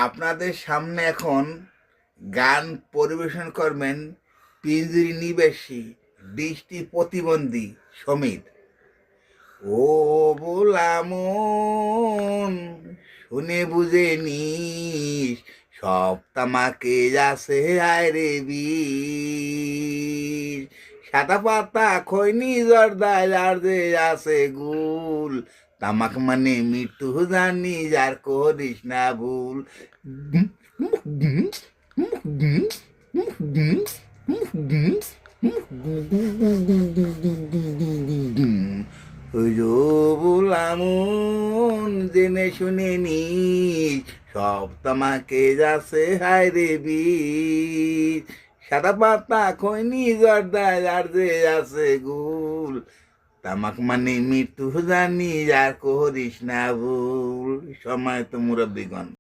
আপনাদের সামনে এখন গান পরিবেশন করবেন পিঞ্জিরি নিবাসী দৃষ্টি প্রতিবন্ধী সমীর। ও বোলা মন, শুনে বুঝে নিস, সব তামাকে যাচ্ছে আয় রে বিষ। সাদা পাতা খৈনি জর্দায় আর যে আছে গুল, তামাক মানে মৃত্যু জানি যার করিস না ভুল। বুলামুন জেনে শুনে নিস, সব তামাকে যাচ্ছে হায় রে বিষ। সাদা পাতা খৈনি জর্দায় আর যে আছে গুল, তামাক মানে মৃত্যু জানি আর করিস না ভুল। সময় তো মুরব্বীগণ।